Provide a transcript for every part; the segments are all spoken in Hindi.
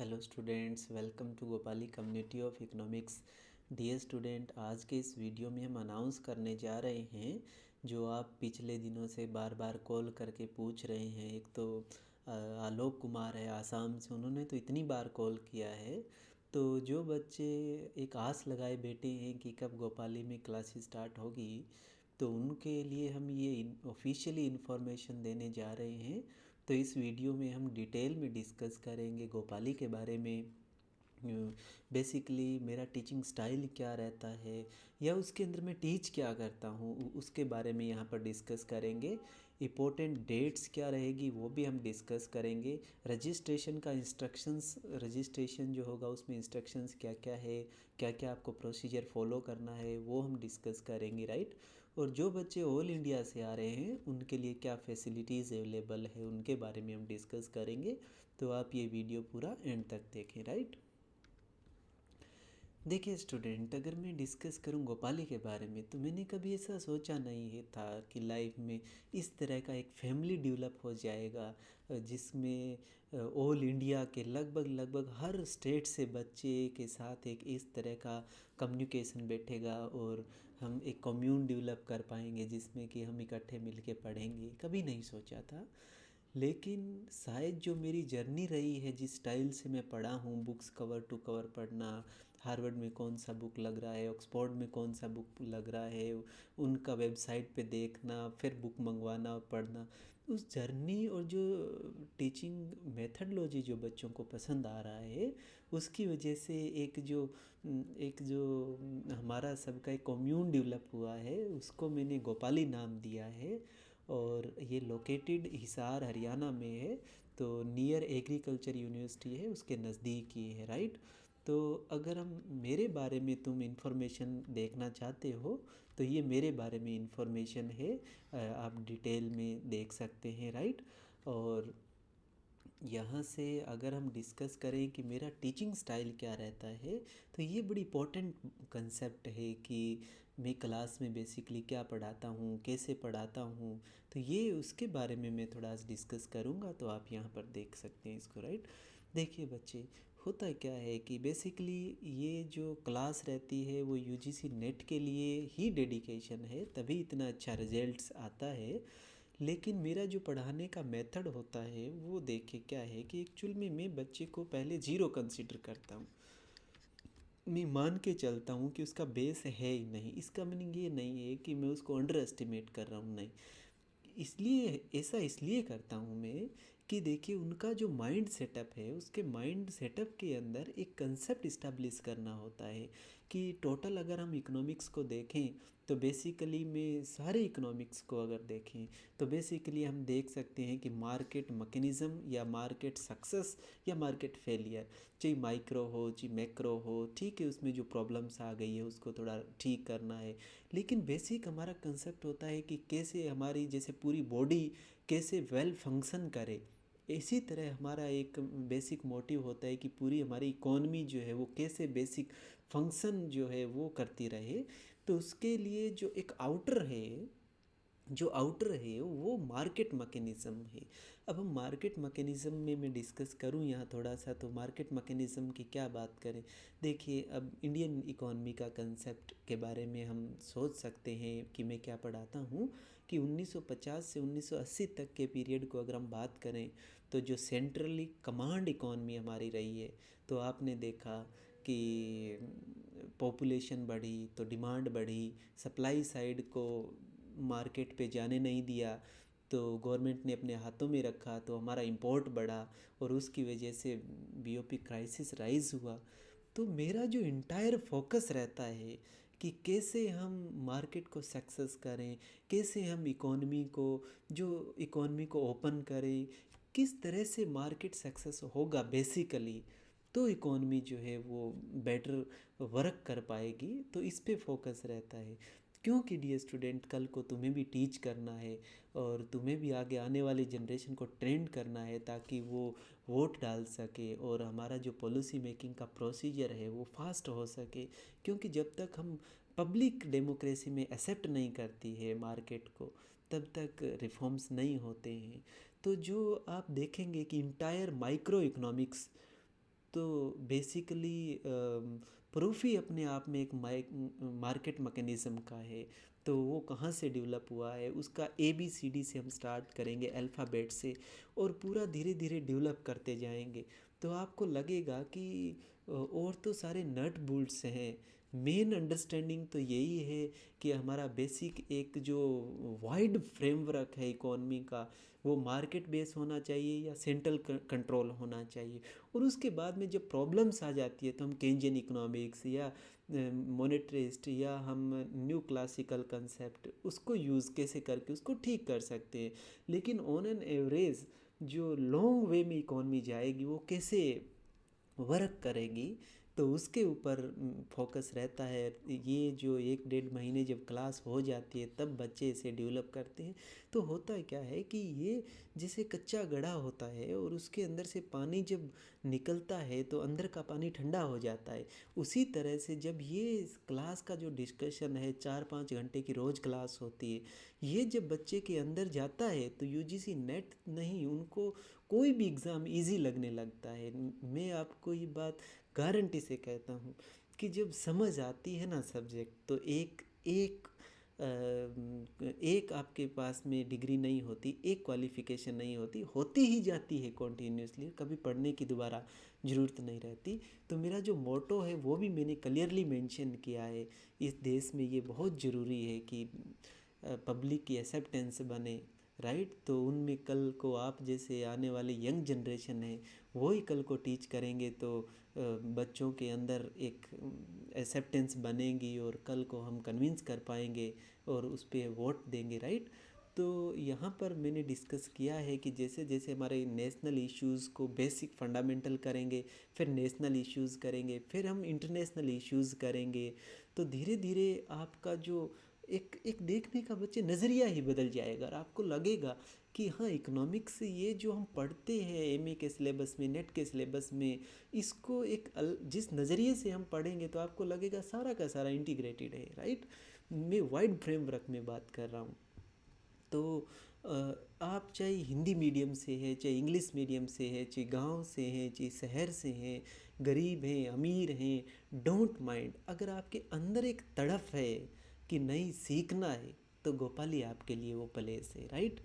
Hello students, welcome to Gopali community of economics. Dear student, आज के इस वीडियो में हम अनाउंस करने जा रहे हैं जो आप पिछले दिनों से बार बार कॉल करके पूछ रहे हैं। एक तो आलोक कुमार है आसाम से, उन्होंने तो इतनी बार कॉल किया है। तो जो बच्चे एक आस लगाए बैठे हैं कि कब गोपाली में क्लासेस स्टार्ट होगी, तो उनके लिए हम ये ऑफिशियली इन्फॉर्मेशन देने जा रहे हैं। तो इस वीडियो में हम डिटेल में डिस्कस करेंगे गोपाली के बारे में। बेसिकली मेरा टीचिंग स्टाइल क्या रहता है या उसके अंदर मैं टीच क्या करता हूँ, उसके बारे में यहाँ पर डिस्कस करेंगे। इम्पोर्टेंट डेट्स क्या रहेगी वो भी हम डिस्कस करेंगे। रजिस्ट्रेशन का इंस्ट्रक्शंस, रजिस्ट्रेशन जो होगा उसमें इंस्ट्रक्शंस क्या क्या है, क्या क्या आपको प्रोसीजर फॉलो करना है, वो हम डिस्कस करेंगे, राइट। और जो बच्चे ऑल इंडिया से आ रहे हैं उनके लिए क्या फैसिलिटीज़ अवेलेबल है उनके बारे में हम डिस्कस करेंगे। तो आप ये वीडियो पूरा एंड तक देखें, राइट। देखिए स्टूडेंट, अगर मैं डिस्कस करूं गोपाली के बारे में, तो मैंने कभी ऐसा सोचा नहीं है था कि लाइफ में इस तरह का एक फैमिली डेवलप हो जाएगा जिसमें ऑल इंडिया के लगभग लगभग हर स्टेट से बच्चे के साथ एक इस तरह का कम्युनिकेशन बैठेगा और हम एक कम्यून डेवलप कर पाएंगे जिसमें कि हम इकट्ठे मिलके पढ़ेंगे। कभी नहीं सोचा था। लेकिन शायद जो मेरी जर्नी रही है, जिस स्टाइल से मैं पढ़ा हूँ, बुक्स कवर टू कवर पढ़ना, हार्वर्ड में कौन सा बुक लग रहा है, ऑक्सफोर्ड में कौन सा बुक लग रहा है, उनका वेबसाइट पे देखना, फिर बुक मंगवाना और पढ़ना, उस जर्नी और जो टीचिंग मेथडोलॉजी जो बच्चों को पसंद आ रहा है, उसकी वजह से एक जो हमारा सबका एक कम्यून डेवलप हुआ है, उसको मैंने गोपाली नाम दिया है। और ये लोकेटेड हिसार हरियाणा में है, तो नियर एग्रीकल्चर यूनिवर्सिटी है, उसके नज़दीक ही है, राइट। तो अगर हम मेरे बारे में तुम इन्फॉर्मेशन देखना चाहते हो तो ये मेरे बारे में इन्फॉर्मेशन है, आप डिटेल में देख सकते हैं, राइट। और यहाँ से अगर हम डिस्कस करें कि मेरा टीचिंग स्टाइल क्या रहता है, तो ये बड़ी इम्पोर्टेंट कंसेप्ट है कि मैं क्लास में बेसिकली क्या पढ़ाता हूँ, कैसे पढ़ाता हूँ। तो ये उसके बारे में मैं थोड़ा डिस्कस करूँगा, तो आप यहाँ पर देख सकते हैं इसको, राइट। देखिए बच्चे, होता क्या है कि बेसिकली ये जो क्लास रहती है वो यूजीसी नेट के लिए ही डेडिकेशन है, तभी इतना अच्छा रिजल्ट्स आता है। लेकिन मेरा जो पढ़ाने का मेथड होता है वो देखिए क्या है कि एक्चुअल में मैं बच्चे को पहले ज़ीरो कंसिडर करता हूँ। मैं मान के चलता हूँ कि उसका बेस है ही नहीं। इसका मीनिंग ये नहीं है कि मैं उसको अंडर एस्टिमेट कर रहा हूँ, नहीं। इसलिए ऐसा इसलिए करता हूँ मैं कि देखिए उनका जो माइंड सेटअप है, उसके माइंड सेटअप के अंदर एक कंसेप्ट इस्टेब्लिश करना होता है कि टोटल अगर हम इकोनॉमिक्स को देखें तो बेसिकली में सारे इकोनॉमिक्स को अगर देखें तो बेसिकली हम देख सकते हैं कि मार्केट मैकेनिज़्म या मार्केट सक्सेस या मार्केट फेलियर, चाहे माइक्रो हो चाहे मैक्रो हो, ठीक है, उसमें जो प्रॉब्लम्स आ गई है उसको थोड़ा ठीक करना है। लेकिन बेसिक हमारा कंसेप्ट होता है कि कैसे हमारी जैसे पूरी बॉडी कैसे वेल फंक्शन करे, इसी तरह हमारा एक बेसिक मोटिव होता है कि पूरी हमारी इकोनॉमी जो है वो कैसे बेसिक फंक्शन जो है वो करती रहे। तो उसके लिए जो एक आउटर है, जो आउटर है वो मार्केट मैकेनिज़्म है। अब हम मार्केट मैकेनिज़्म में मैं डिस्कस करूं यहाँ थोड़ा सा, तो मार्केट मैकेनिज़्म की क्या बात करें। देखिए अब इंडियन इकोनॉमी का कंसेप्ट के बारे में हम सोच सकते हैं कि मैं क्या पढ़ाता हूँ कि 1950 से 1980 तक के पीरियड को अगर हम बात करें तो जो सेंट्रली कमांड इकोनॉमी हमारी रही है, तो आपने देखा कि पॉपुलेशन बढ़ी तो डिमांड बढ़ी, सप्लाई साइड को मार्केट पे जाने नहीं दिया, तो गवर्नमेंट ने अपने हाथों में रखा, तो हमारा इंपोर्ट बढ़ा और उसकी वजह से बीओपी क्राइसिस राइज हुआ। तो मेरा जो इंटायर फोकस रहता है कि कैसे हम मार्केट को सक्सेस करें, कैसे हम इकोनॉमी को, जो इकोनॉमी को ओपन करें, किस तरह से मार्केट सक्सेस होगा बेसिकली, तो इकोनॉमी जो है वो बेटर वर्क कर पाएगी। तो इस पे फोकस रहता है, क्योंकि डियर स्टूडेंट कल को तुम्हें भी टीच करना है और तुम्हें भी आगे आने वाली जनरेशन को ट्रेंड करना है ताकि वो वोट डाल सके और हमारा जो पॉलिसी मेकिंग का प्रोसीजर है वो फास्ट हो सके। क्योंकि जब तक हम पब्लिक डेमोक्रेसी में एक्सेप्ट नहीं करती है मार्केट को, तब तक रिफॉर्म्स नहीं होते हैं। तो जो आप देखेंगे कि इंटायर माइक्रो इकोनॉमिक्स तो बेसिकली प्रूफ ही अपने आप में एक मार्केट मैकेनिज़्म का है। तो वो कहाँ से डेवलप हुआ है उसका ABCD से हम स्टार्ट करेंगे, अल्फ़ाबेट से, और पूरा धीरे धीरे डेवलप करते जाएंगे। तो आपको लगेगा कि और तो सारे नट बोल्ट्स हैं। मेन अंडरस्टैंडिंग तो यही है कि हमारा बेसिक एक जो वाइड फ्रेमवर्क है इकोनॉमी का, वो मार्केट बेस होना चाहिए या सेंट्रल कंट्रोल होना चाहिए। और उसके बाद में जब प्रॉब्लम्स आ जाती है तो हम केंजियन इकोनॉमिक्स या मोनेटरिस्ट या हम न्यू क्लासिकल कंसेप्ट उसको यूज़ कैसे करके उसको ठीक कर सकते हैं। लेकिन ऑन एन एवरेज जो लॉन्ग वे में इकोनॉमी जाएगी वो कैसे वर्क करेगी, तो उसके ऊपर फोकस रहता है। ये जो 1 डेढ़ महीने जब क्लास हो जाती है तब बच्चे इसे डेवलप करते हैं। तो होता क्या है कि ये जैसे कच्चा घड़ा होता है और उसके अंदर से पानी जब निकलता है तो अंदर का पानी ठंडा हो जाता है। उसी तरह से जब ये क्लास का जो डिस्कशन है 4 5 घंटे की रोज़ क्लास होती है, ये जब बच्चे के अंदर जाता है तो UGC नेट नहीं, उनको कोई भी एग्ज़ाम इजी लगने लगता है। मैं आपको ये बात गारंटी से कहता हूँ कि जब समझ आती है ना सब्जेक्ट, तो एक एक एक आपके पास में डिग्री नहीं होती, एक क्वालिफ़िकेशन नहीं होती, होती ही जाती है कॉन्टीन्यूसली, कभी पढ़ने की दोबारा ज़रूरत नहीं रहती। तो मेरा जो मोटो है वो भी मैंने क्लियरली मेंशन किया है। इस देश में ये बहुत ज़रूरी है कि पब्लिक की एक्सेप्टेंस बने, राइट। तो उनमें कल को आप जैसे आने वाले यंग जनरेशन है वो ही कल को टीच करेंगे तो बच्चों के अंदर एक एक्सेप्टेंस बनेगी और कल को हम कन्विंस कर पाएंगे और उस पर वोट देंगे, राइट। तो यहाँ पर मैंने डिस्कस किया है कि जैसे जैसे हमारे नेशनल इश्यूज़ को बेसिक फंडामेंटल करेंगे, फिर नेशनल इश्यूज़ करेंगे, फिर हम इंटरनेशनल इश्यूज़ करेंगे, तो धीरे धीरे आपका जो एक एक देखने का बच्चे नज़रिया ही बदल जाएगा और आपको लगेगा कि हाँ, इकोनॉमिक्स ये जो हम पढ़ते हैं MA के सिलेबस में, नेट के सिलेबस में, इसको एक जिस नज़रिए से हम पढ़ेंगे तो आपको लगेगा सारा का सारा इंटीग्रेटेड है, राइट। मैं वाइड फ्रेमवर्क में बात कर रहा हूँ। तो आप चाहे हिंदी मीडियम से है, चाहे इंग्लिश मीडियम से है, चाहे गांव से हैं, चाहे शहर से हैं, गरीब हैं अमीर हैं, डोंट माइंड, अगर आपके अंदर एक तड़फ है कि नहीं सीखना है तो गोपाली आपके लिए वो प्लेस है, राइट।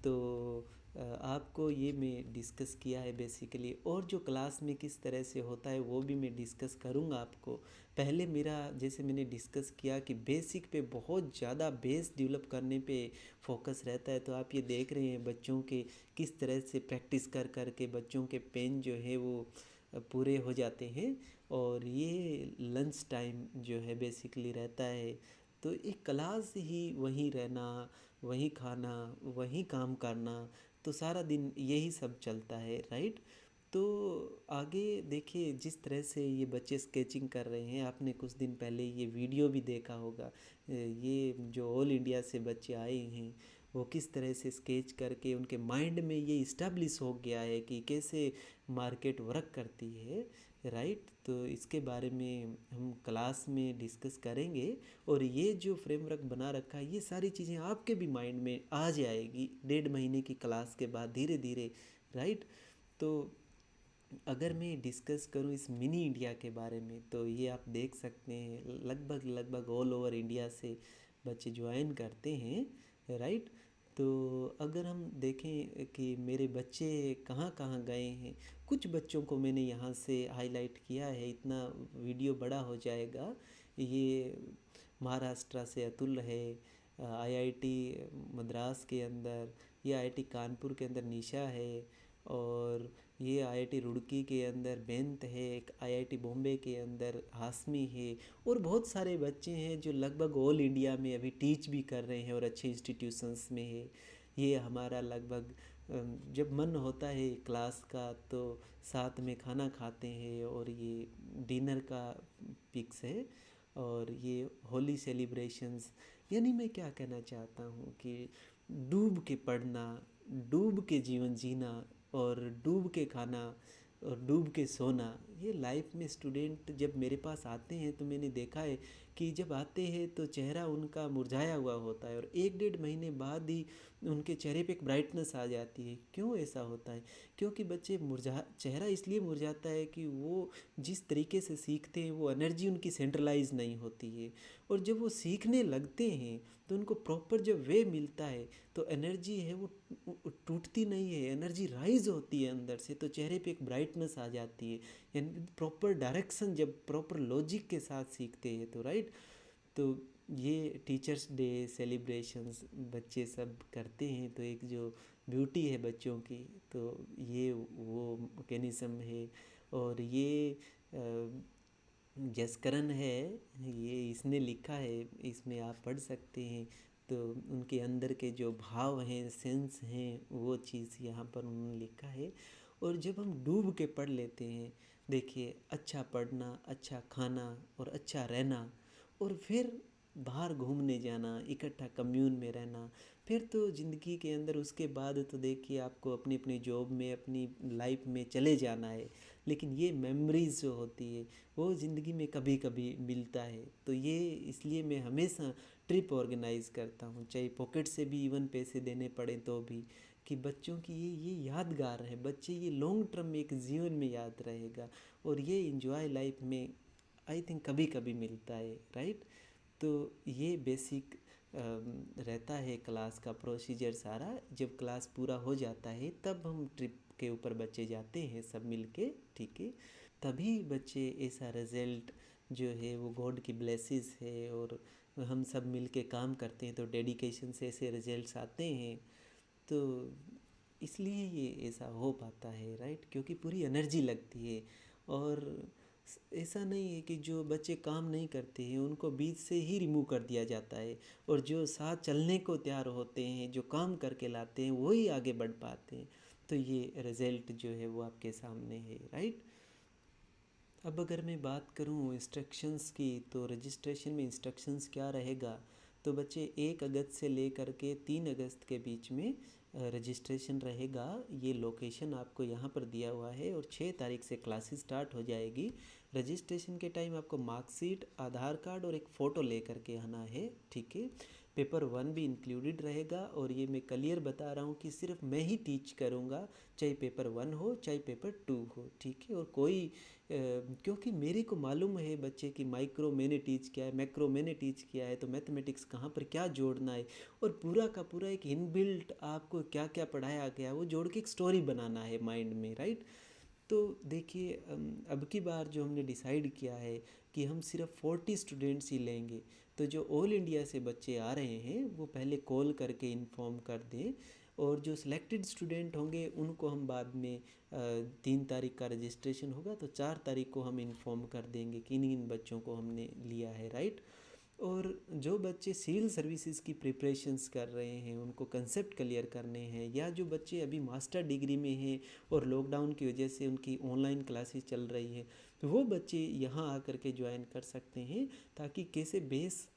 तो आपको ये मैं डिस्कस किया है बेसिकली, और जो क्लास में किस तरह से होता है वो भी मैं डिस्कस करूँगा आपको। पहले मेरा जैसे मैंने डिस्कस किया कि बेसिक पे बहुत ज़्यादा बेस डेवलप करने पे फोकस रहता है। तो आप ये देख रहे हैं बच्चों के किस तरह से प्रैक्टिस कर कर के बच्चों के पेन जो है वो पूरे हो जाते हैं। और ये लंच टाइम जो है बेसिकली रहता है, तो एक क्लास ही वहीं रहना, वहीं खाना, वहीं काम करना, तो सारा दिन यही सब चलता है, राइट। तो आगे देखिए जिस तरह से ये बच्चे स्केचिंग कर रहे हैं, आपने कुछ दिन पहले ये वीडियो भी देखा होगा, ये जो ऑल इंडिया से बच्चे आए हैं वो किस तरह से स्केच करके उनके माइंड में ये इस्टेब्लिश हो गया है कि कैसे मार्केट वर्क करती है, राइट। तो इसके बारे में हम क्लास में डिस्कस करेंगे। और ये जो फ्रेमवर्क बना रखा है ये सारी चीज़ें आपके भी माइंड में आ जाएगी 1.5 महीने की क्लास के बाद धीरे धीरे, राइट। तो अगर मैं डिस्कस करूँ इस मिनी इंडिया के बारे में, तो ये आप देख सकते हैं लगभग लगभग ऑल ओवर इंडिया से बच्चे ज्वाइन करते हैं, राइट। तो अगर हम देखें कि मेरे बच्चे कहाँ कहाँ गए हैं, कुछ बच्चों को मैंने यहाँ से हाईलाइट किया है, इतना वीडियो बड़ा हो जाएगा। ये महाराष्ट्र से अतुल है, IIT मद्रास के अंदर, ये IIT कानपुर के अंदर निशा है, और ये IIT रुड़की के अंदर बेंत है, एक IIT बॉम्बे के अंदर हाशमी है, और बहुत सारे बच्चे हैं जो लगभग ऑल इंडिया में अभी टीच भी कर रहे हैं और अच्छे इंस्टीट्यूशंस में है। ये हमारा लगभग जब मन होता है क्लास का तो साथ में खाना खाते हैं, और ये डिनर का पिक्स है। और ये होली सेलिब्रेशंस, यानी मैं क्या कहना चाहता हूँ कि डूब के पढ़ना, डूब के जीवन जीना, और डूब के खाना और डूब के सोना, ये लाइफ में स्टूडेंट जब मेरे पास आते हैं तो मैंने देखा है कि जब आते हैं तो चेहरा उनका मुरझाया हुआ होता है और 1 डेढ़ महीने बाद ही उनके चेहरे पे एक ब्राइटनेस आ जाती है। क्यों ऐसा होता है? क्योंकि बच्चे मुरझा चेहरा इसलिए मुरझाता है कि वो जिस तरीके से सीखते हैं वो एनर्जी उनकी सेंट्रलाइज नहीं होती है। और जब वो सीखने लगते हैं तो उनको प्रॉपर जब वे मिलता है तो एनर्जी है वो टूटती नहीं है, एनर्जी राइज होती है अंदर से, तो चेहरे पे एक ब्राइटनेस आ जाती है। यानी प्रॉपर डायरेक्शन जब प्रॉपर लॉजिक के साथ सीखते हैं तो राइट। तो ये टीचर्स डे सेलिब्रेशंस बच्चे सब करते हैं तो एक जो ब्यूटी है बच्चों की, तो ये वो मैकेनिज़्म है। और ये जसकरण है, ये इसने लिखा है, इसमें आप पढ़ सकते हैं। तो उनके अंदर के जो भाव हैं, सेंस हैं, वो चीज़ यहाँ पर उन्होंने लिखा है। और जब हम डूब के पढ़ लेते हैं, देखिए अच्छा पढ़ना, अच्छा खाना और अच्छा रहना, और फिर बाहर घूमने जाना, इकट्ठा कम्यून में रहना, फिर तो ज़िंदगी के अंदर उसके बाद तो देखिए आपको अपनी अपनी जॉब में, अपनी लाइफ में चले जाना है। लेकिन ये मेमोरीज़ जो होती है वो ज़िंदगी में कभी कभी मिलता है। तो ये इसलिए मैं हमेशा ट्रिप ऑर्गेनाइज़ करता हूँ, चाहे पॉकेट से भी इवन पैसे देने पड़े तो भी, कि बच्चों की ये यादगार है, बच्चे ये लॉन्ग टर्म में एक जीवन में याद रहेगा। और ये इंजॉय लाइफ में आई थिंक कभी कभी मिलता है, राइट। तो ये बेसिक रहता है क्लास का प्रोसीजर सारा। जब क्लास पूरा हो जाता है तब हम ट्रिप के ऊपर बच्चे जाते हैं सब मिल के, ठीक है। तभी बच्चे ऐसा रिज़ल्ट जो है वो गॉड की ब्लेसिस है, और हम सब मिल के काम करते हैं तो डेडिकेशन से ऐसे रिजल्ट्स आते हैं। तो इसलिए ये ऐसा हो पाता है, राइट, क्योंकि पूरी एनर्जी लगती है। और ऐसा नहीं है कि जो बच्चे काम नहीं करते हैं उनको बीच से ही रिमूव कर दिया जाता है, और जो साथ चलने को तैयार होते हैं, जो काम करके लाते हैं, वही आगे बढ़ पाते हैं। तो ये रिज़ल्ट जो है वो आपके सामने है, राइट। अब अगर मैं बात करूँ इंस्ट्रक्शंस की, तो रजिस्ट्रेशन में इंस्ट्रक्शंस क्या रहेगा? तो बच्चे 1 अगस्त से लेकर के 3 अगस्त के बीच में रजिस्ट्रेशन रहेगा। ये लोकेशन आपको यहाँ पर दिया हुआ है, और 6 तारीख से क्लासेस स्टार्ट हो जाएगी। रजिस्ट्रेशन के टाइम आपको मार्कशीट, आधार कार्ड और एक फ़ोटो लेकर के आना है, ठीक है। पेपर 1 भी इंक्लूडेड रहेगा, और ये मैं क्लियर बता रहा हूँ कि सिर्फ मैं ही टीच करूँगा, चाहे पेपर 1 हो चाहे पेपर 2 हो, ठीक है। और कोई क्योंकि मेरे को मालूम है बच्चे की माइक्रो मैंने टीच किया है, मैक्रो मैंने टीच किया है, तो मैथमेटिक्स कहाँ पर क्या जोड़ना है, और पूरा का पूरा एक इनबिल्ट आपको क्या क्या पढ़ाया गया वो जोड़ के एक स्टोरी बनाना है माइंड में, राइट। तो देखिए अब की बार जो हमने डिसाइड किया है कि हम सिर्फ 40 स्टूडेंट्स ही लेंगे। तो जो ऑल इंडिया से बच्चे आ रहे हैं वो पहले कॉल करके इन्फॉर्म कर दें, और जो सिलेक्टेड स्टूडेंट होंगे उनको हम बाद में 3 तारीख का रजिस्ट्रेशन होगा तो 4 तारीख को हम इन्फॉर्म कर देंगे कि इन इन बच्चों को हमने लिया है, राइट। और जो बच्चे सिविल सर्विसेज की प्रिपरेशंस कर रहे हैं उनको कंसेप्ट क्लियर करने हैं, या जो बच्चे अभी मास्टर डिग्री में हैं और लॉकडाउन की वजह से उनकी ऑनलाइन क्लासेस चल रही हैं, तो वो बच्चे यहाँ आकर के ज्वाइन कर सकते हैं, ताकि कैसे बेस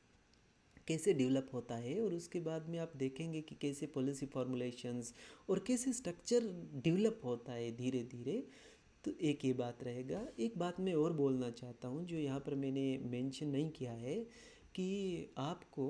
कैसे डेवलप होता है, और उसके बाद में आप देखेंगे कि कैसे पॉलिसी फॉर्मुलेशंस और कैसे स्ट्रक्चर डेवलप होता है धीरे धीरे। तो एक ये बात रहेगा। एक बात मैं और बोलना चाहता हूँ जो यहाँ पर मैंने मेंशन नहीं किया है, कि आपको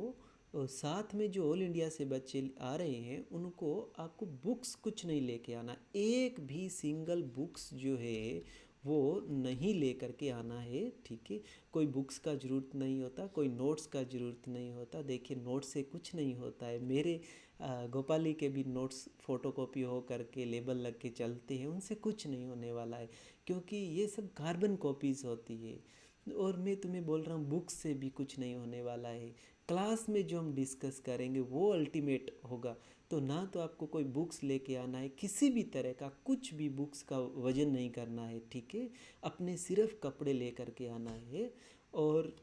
साथ में जो ऑल इंडिया से बच्चे आ रहे हैं उनको आपको बुक्स कुछ नहीं लेके आना, एक भी सिंगल बुक्स जो है वो नहीं ले करके आना है, ठीक है। कोई बुक्स का ज़रूरत नहीं होता, कोई नोट्स का ज़रूरत नहीं होता। देखिए नोट्स से कुछ नहीं होता है। मेरे गोपाली के भी नोट्स फ़ोटोकॉपी हो करके लेबल लग के चलते हैं, उनसे कुछ नहीं होने वाला है, क्योंकि ये सब कार्बन कॉपीज़ होती है। और मैं तुम्हें बोल रहा हूँ बुक्स से भी कुछ नहीं होने वाला है। क्लास में जो हम डिस्कस करेंगे वो अल्टीमेट होगा। तो ना तो आपको कोई बुक्स लेके आना है, किसी भी तरह का कुछ भी बुक्स का वजन नहीं करना है, ठीक है। अपने सिर्फ कपड़े ले करके आना है। और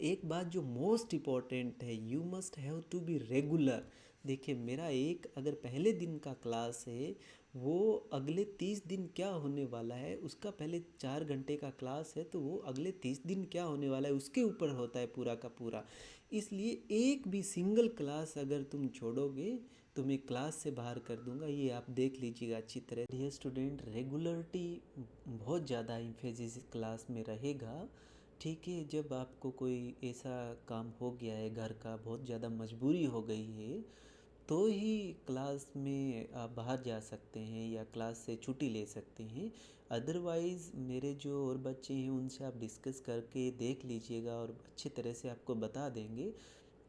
एक बात जो मोस्ट इम्पॉर्टेंट है, you must have to be regular. देखिए मेरा एक अगर पहले दिन का क्लास है, वो अगले 30 दिन क्या होने वाला है उसका पहले 4 घंटे का क्लास है, तो वो अगले 30 दिन क्या होने वाला है उसके ऊपर होता है पूरा का पूरा। इसलिए एक भी सिंगल क्लास अगर तुम छोड़ोगे तो मैं क्लास से बाहर कर दूंगा, ये आप देख लीजिएगा अच्छी तरह। डियर स्टूडेंट, रेगुलरिटी बहुत ज़्यादा इम्फेसिस क्लास में रहेगा। ठीक है, जब आपको कोई ऐसा काम हो गया है घर का, बहुत ज़्यादा मजबूरी हो गई है, तो ही क्लास में आप बाहर जा सकते हैं या क्लास से छुट्टी ले सकते हैं। अदरवाइज़ मेरे जो और बच्चे हैं उनसे आप डिस्कस करके देख लीजिएगा और अच्छी तरह से आपको बता देंगे।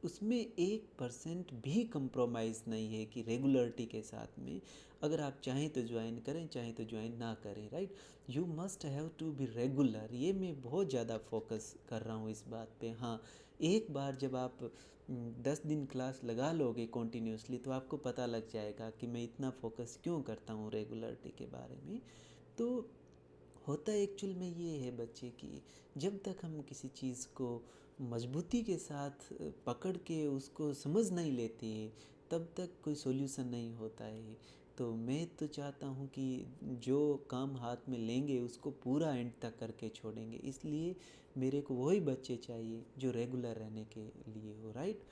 उसमें 1% भी कंप्रोमाइज़ नहीं है कि रेगुलरिटी के साथ में अगर आप चाहें तो ज्वाइन करें, चाहें तो ज्वाइन ना करें, right. You must have to be regular, ये मैं बहुत ज़्यादा फोकस कर रहा हूँ इस बात पे। हाँ, एक बार जब आप 10 दिन क्लास लगा लोगे कॉन्टीन्यूसली तो आपको पता लग जाएगा कि मैं इतना फोकस क्यों करता हूँ रेगुलरिटी के बारे में। तो होता एक्चुअल में ये है बच्चे कि जब तक हम किसी चीज़ को मजबूती के साथ पकड़ के उसको समझ नहीं लेते हैं, तब तक कोई सॉल्यूशन नहीं होता है। तो मैं तो चाहता हूँ कि जो काम हाथ में लेंगे उसको पूरा एंड तक करके छोड़ेंगे, इसलिए मेरे को वही बच्चे चाहिए जो रेगुलर रहने के लिए हो, राइट।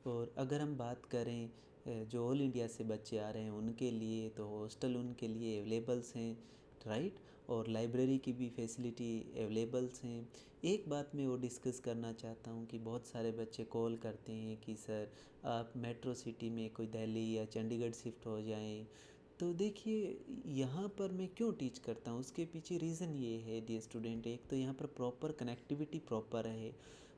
और अगर हम बात करें जो ऑल इंडिया से बच्चे आ रहे हैं उनके लिए, तो हॉस्टल उनके लिए अवेलेबल्स हैं, राइट। और लाइब्रेरी की भी फैसिलिटी अवेलेबल्स हैं। एक बात मैं वो डिस्कस करना चाहता हूँ कि बहुत सारे बच्चे कॉल करते हैं कि सर आप मेट्रो सिटी में कोई दिल्ली या चंडीगढ़ शिफ्ट हो जाएं। तो देखिए, यहाँ पर मैं क्यों टीच करता हूँ उसके पीछे रीज़न ये है डियर स्टूडेंट। एक तो यहाँ पर प्रॉपर कनेक्टिविटी प्रॉपर है,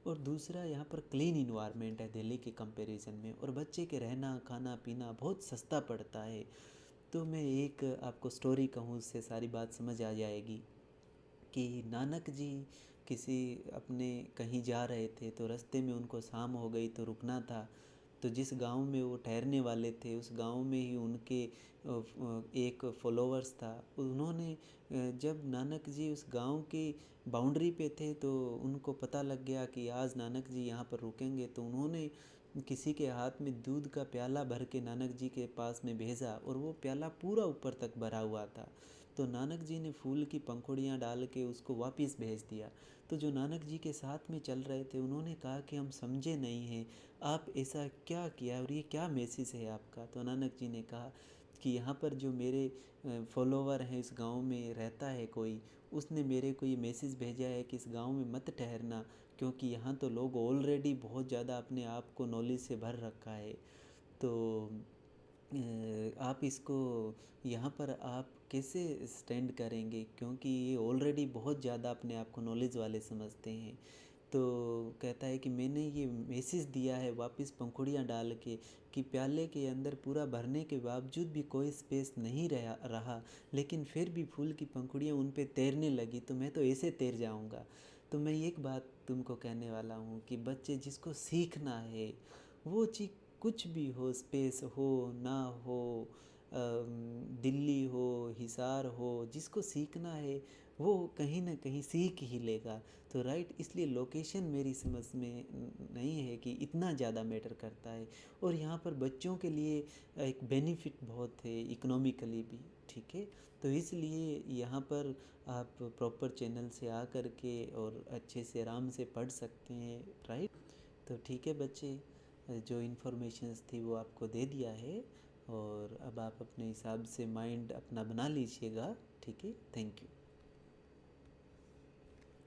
और दूसरा यहाँ पर क्लीन इन्वायरमेंट है दिल्ली के कंपैरिजन में, और बच्चे के रहना खाना पीना बहुत सस्ता पड़ता है। तो मैं एक आपको स्टोरी कहूँ, उससे सारी बात समझ आ जाएगी कि नानक जी किसी अपने कहीं जा रहे थे, तो रास्ते में उनको शाम हो गई तो रुकना था। तो जिस गांव में वो ठहरने वाले थे उस गांव में ही उनके एक फॉलोअर्स था। उन्होंने जब नानक जी उस गांव की बाउंड्री पे थे तो उनको पता लग गया कि आज नानक जी यहाँ पर रुकेंगे, तो उन्होंने किसी के हाथ में दूध का प्याला भर के नानक जी के पास में भेजा, और वो प्याला पूरा ऊपर तक भरा हुआ था। तो नानक जी ने फूल की पंखुड़ियाँ डाल के उसको वापस भेज दिया। तो जो नानक जी के साथ में चल रहे थे उन्होंने कहा कि हम समझे नहीं हैं, आप ऐसा क्या किया और ये क्या मैसेज है आपका। तो नानक जी ने कहा कि यहाँ पर जो मेरे फॉलोवर हैं, इस गांव में रहता है कोई, उसने मेरे को ये मैसेज भेजा है कि इस गांव में मत ठहरना, क्योंकि यहाँ तो लोग ऑलरेडी बहुत ज़्यादा अपने आप को नॉलेज से भर रखा है। तो आप इसको यहाँ पर आप कैसे स्टैंड करेंगे, क्योंकि ये ऑलरेडी बहुत ज़्यादा अपने आप को नॉलेज वाले समझते हैं। तो कहता है कि मैंने ये मैसेज दिया है वापस पंखुड़ियाँ डाल के कि प्याले के अंदर पूरा भरने के बावजूद भी कोई स्पेस नहीं रहा, लेकिन फिर भी फूल की पंखुड़ियाँ उन पे तैरने लगी, तो मैं तो ऐसे तैर जाऊँगा। तो मैं एक बात तुमको कहने वाला हूँ कि बच्चे जिसको सीखना है वो चीज़ कुछ भी हो, स्पेस हो ना हो, दिल्ली हो, हिसार हो, जिसको सीखना है वो कहीं ना कहीं सीख ही लेगा। तो राइट, इसलिए लोकेशन मेरी समझ में नहीं है कि इतना ज़्यादा मैटर करता है। और यहाँ पर बच्चों के लिए एक बेनिफिट बहुत है इकोनॉमिकली भी, ठीक है। तो इसलिए यहाँ पर आप प्रॉपर चैनल से आ कर के और अच्छे से आराम से पढ़ सकते हैं, राइट। तो ठीक है बच्चे, जो इन्फॉर्मेशंस थी वो आपको दे दिया है, और अब आप अपने हिसाब से माइंड अपना बना लीजिएगा, ठीक है। Thank you.